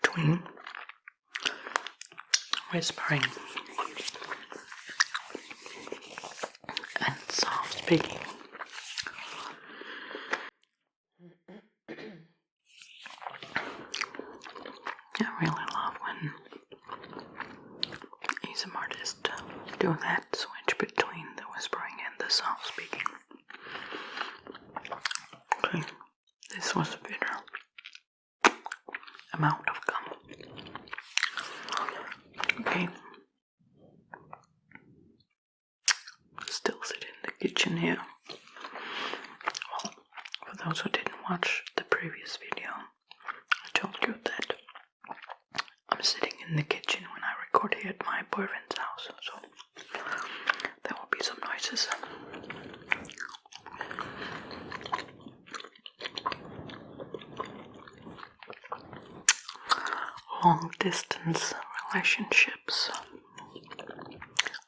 between whispering and soft speaking. I really love when some artists do that switch between the whispering and the soft speaking. Okay, this was a bitter amount of gum. Okay, still sit in the kitchen here. Well, for those who didn't watch the previous video, I told you that I'm sitting in the kitchen when I record here at my boyfriend's house, so there will be some noises. Long distance relationships.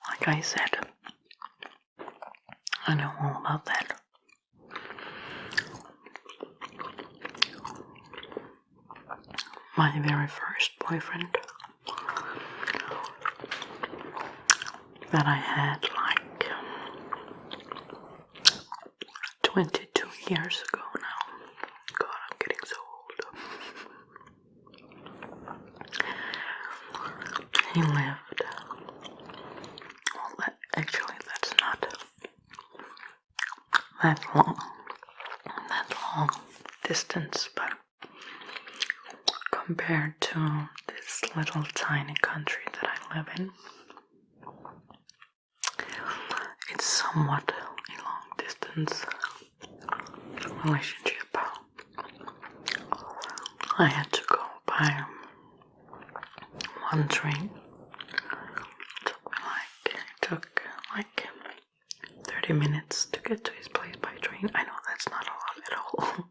Like I said, I know all about that. My very first boyfriend that I had like 22 years ago now. God, I'm getting so old. He lived, well, actually that's not that long distance, but compared to this little tiny country that I live in, it's somewhat a long distance relationship. I had to go by one train. It took like 30 minutes to get to his place by train. I know that's not a lot at all,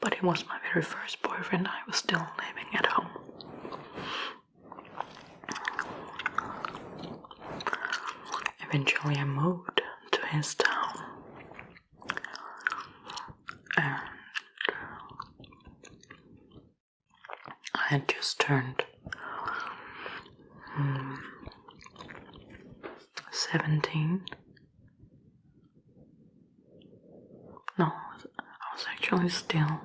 but he was my very first boyfriend. I was still living at home. Eventually I moved to his town, and I had just turned 17. No, I was actually still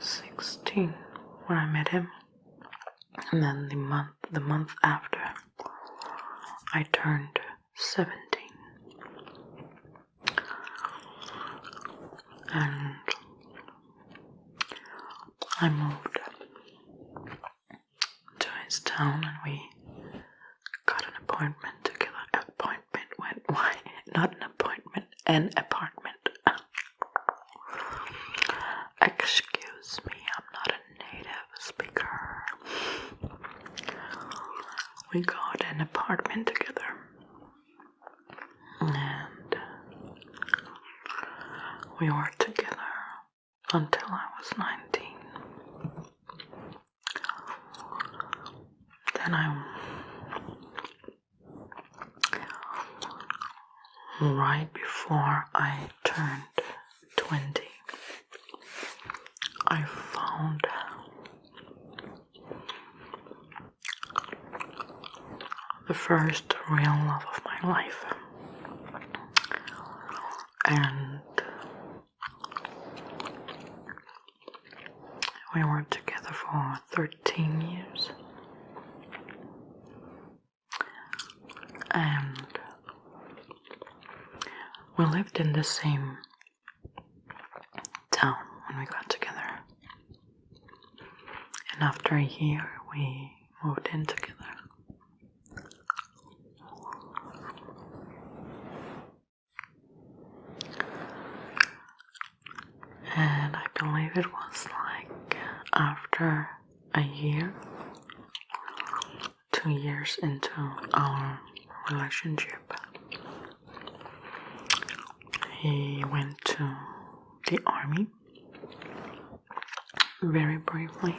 16 when I met him, and then the month after, I turned 17, and I moved to his town, and we got an appointment together. Not an appointment, an apartment. Excuse me, I'm not a native speaker. We got an apartment together, and we were together until I was 19. Then right before I turned 20, I found the first real love of my life, and we were together for 13 years, and we lived in the same town when we got together. And after a year, we moved in together. And I believe it was like after a year, 2 years into our relationship, he went to the army very briefly,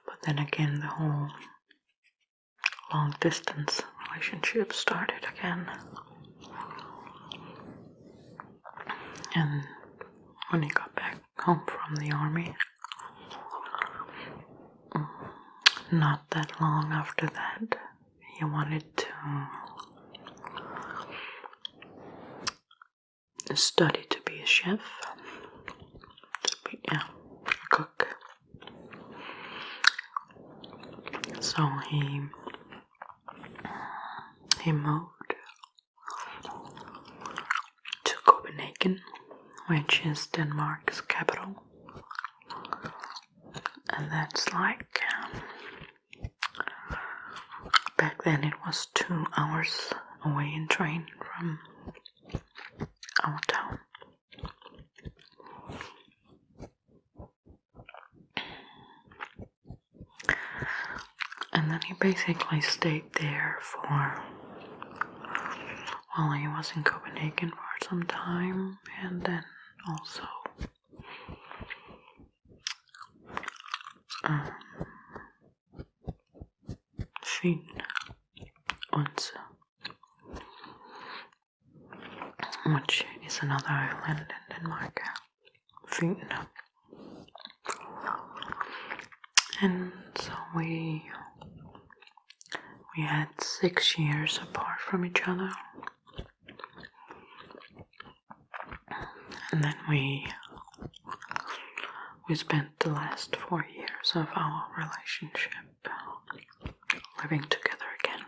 but then again the whole long distance relationship started again. And when he got back home from the army, not that long after that, he wanted to study to be a chef, a cook. So he moved to Copenhagen, which is Denmark's capital, and that's like, back then it was 2 hours away in train from our town. And then he basically stayed there while he was in Copenhagen for some time, and then also Fyn, which is another island in Denmark. Fyn. And so we had 6 years apart from each other. And then we spent the last 4 years of our relationship living together again.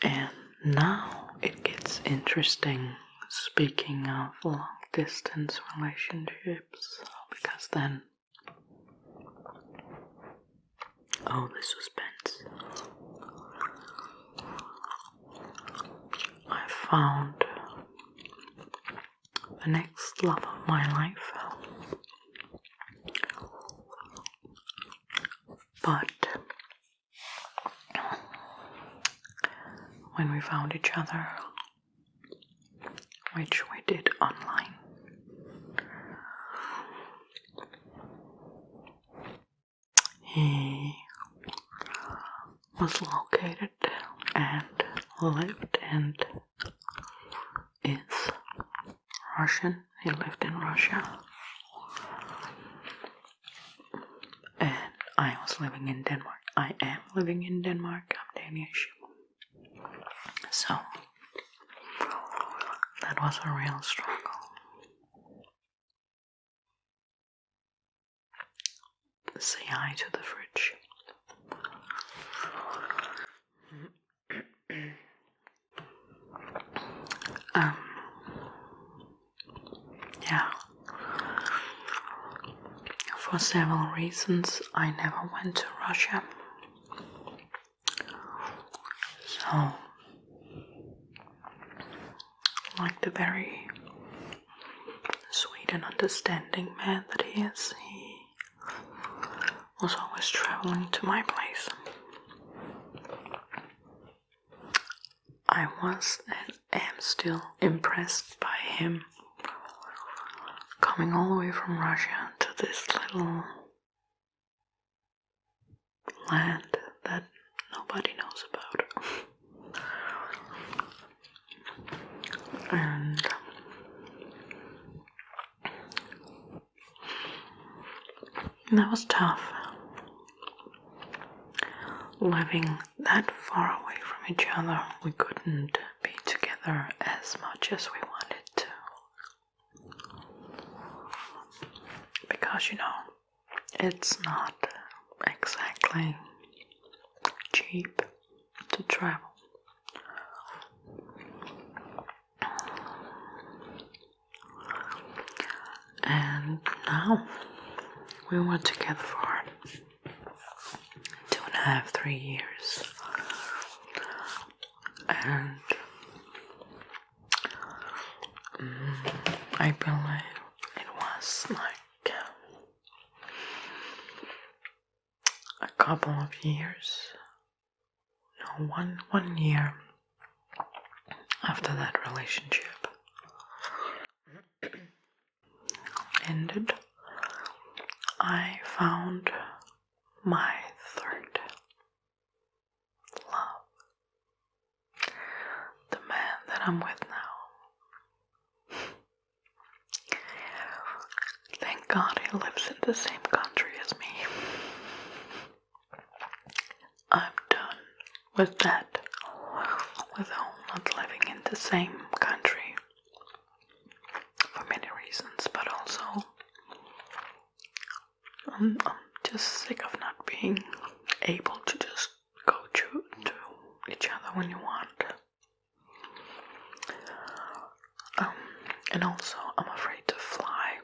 And now it gets interesting, speaking of long distance relationships, because then, oh, the suspense. I found the next love of my life, but when we found each other, which we did online, he was located and lived and is Russian. He lived in Russia. And I was living in Denmark. I am living in Denmark. I'm Danish. So that was a real struggle. Say hi to the fridge. Yeah. For several reasons, I never went to Russia. So, like the very sweet and understanding man that he is, he was always traveling to my place. I was and am still impressed by him coming all the way from Russia to this little land that nobody knows about. And that was tough, living that far away from each other. We couldn't be together as much as we wanted to, because it's not exactly cheap to travel. And now we were together for 2.5, 3 years. And I believe it was like a couple of years, no, one year after that relationship ended, I found my third love. The man that that I'm with now. Thank God he lives in the same country as me. I'm done with that. With the whole not living in the same country. For many reasons, but also I'm just sick of not being able to just go to each other when you want. And also I'm afraid to fly.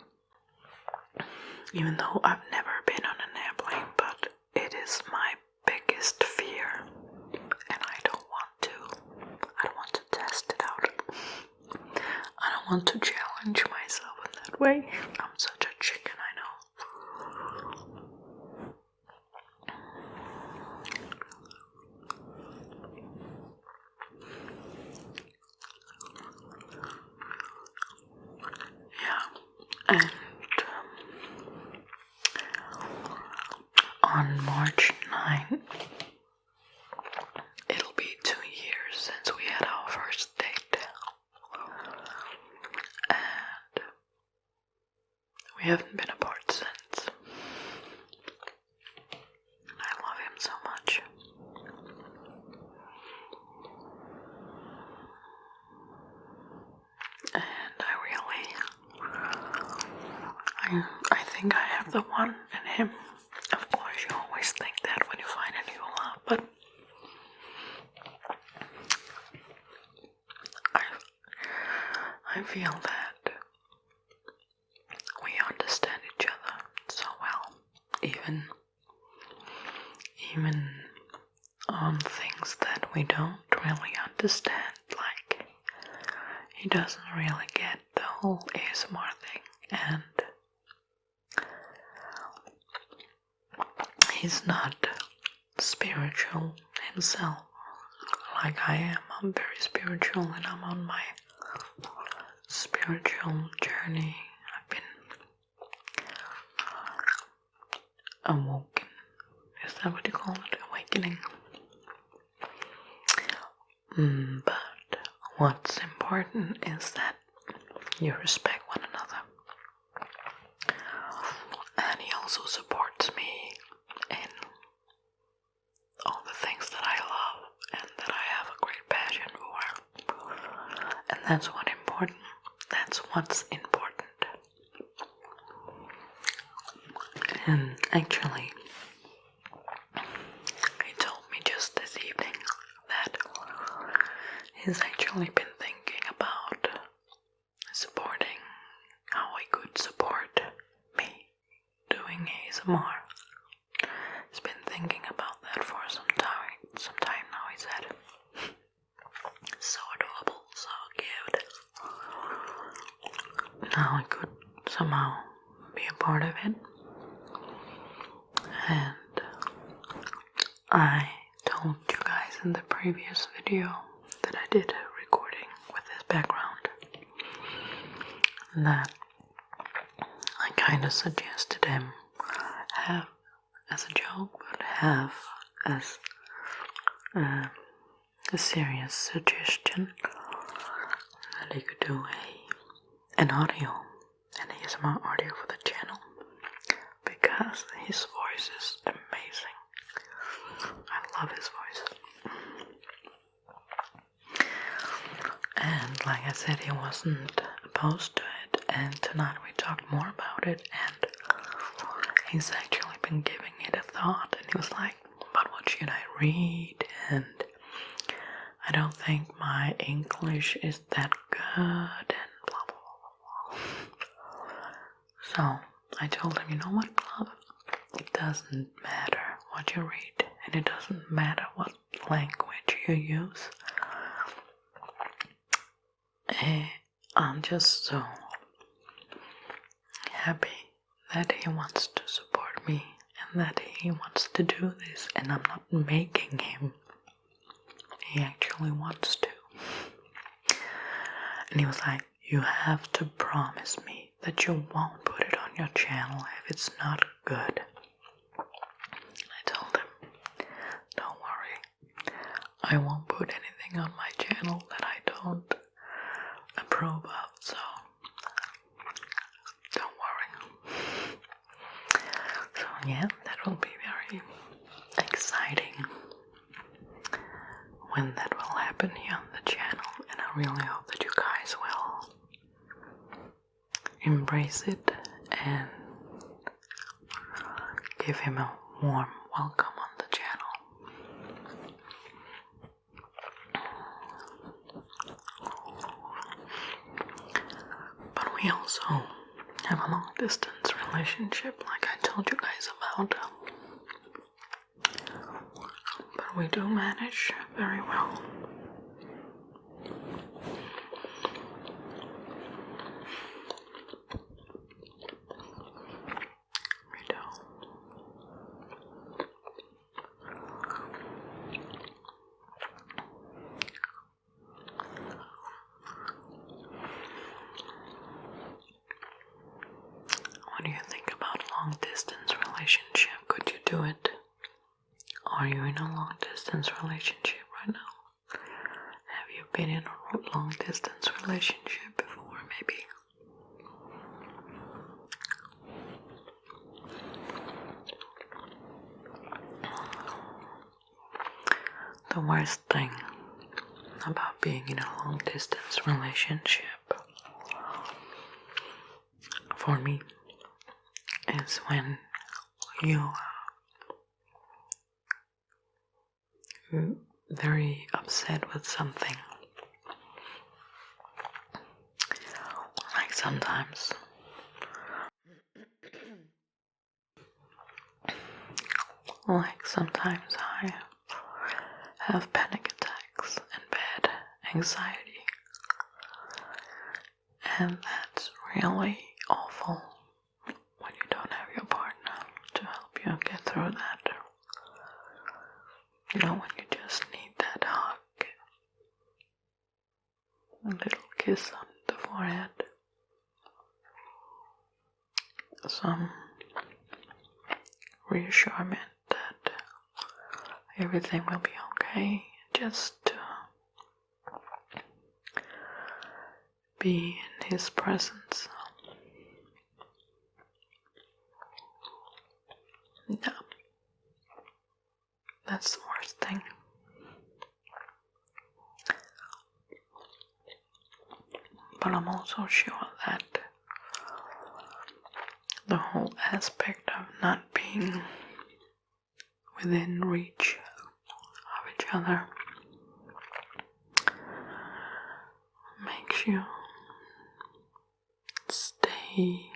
Even though I've never been on an airplane, but it is my biggest fear. And I don't want to test it out. I don't want to challenge myself in that way. I'm such a chicken, I know. Yeah, and on March 9th, it'll be 2 years since we had our first date. And we haven't been apart since. I love him so much. And I think I have the one in him. Of course, you always think that when you find a new love, but I feel that we understand each other so well, even on things that we don't really understand, like he doesn't really get the whole ASMR thing, and he's not spiritual himself like I am. I'm very spiritual and I'm on my spiritual journey. I've been awoken. Is that what you call it? Awakening. But what's important is that you respect one another. And he also supports me in all the things that I love and that I have a great passion for. And that's what's important. That's what's important. And actually, he told me just this evening that he's actually been thinking about supporting how he could support me doing ASMR. He's been thinking about that for some time now, he said. So adorable, so cute. Now I could somehow be a part of it. And I told you guys in the previous video that I did a recording with his background that I kind of suggested him have as a joke, but have as a serious suggestion that he could do an ASMR audio for the channel, because his voice is amazing. I love his voice. And like I said, he wasn't opposed to it, and tonight we talked more about it, and he's actually been giving it a thought, and he was like, but what should I read? And I don't think my English is that good, and blah blah blah blah. So I told him, you know what, love? It doesn't matter what you read, and it doesn't matter what language you use. I'm just so happy that he wants to support me and that he wants to do this, and I'm not making him. He actually wants to. And he was like, you have to promise me that you won't put it on your channel if it's not good. I told him, don't worry, I won't put anything on my channel that I don't approve of, so don't worry. So yeah, that will be very exciting when that will happen here on the channel, and I really hope that you guys will embrace it and give him a warm welcome on the channel. But we also have a long distance relationship, like I told you guys about. But we do manage very well. We do. What do you think about long distance relationship? Could you do it? Are you in a long distance relationship right now? Have you been in a long distance relationship before, maybe? The worst thing about being in a long distance relationship for me is when you're very upset with something. Like sometimes I have panic attacks and bad anxiety, and that's really awful when you don't have your partner to help you get through that. You know, when you just need that hug, a little kiss on the forehead, some reassurance that everything will be okay, just to be in his presence. Yeah, that's the worst thing. But I'm also sure that the whole aspect of not being within reach of each other makes you stay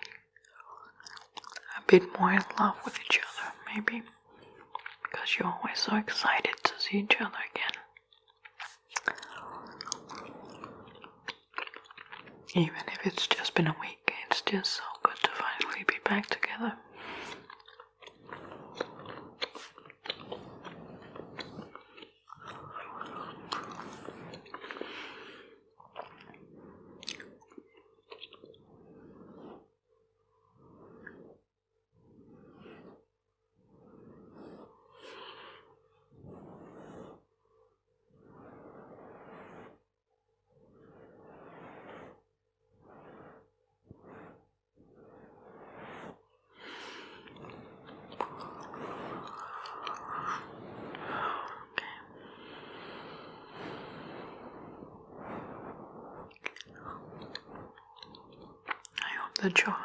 a bit more in love with each other, maybe, because you're always so excited to see each other again. Even if it's just been a week, it's just so good to finally be back together. That you're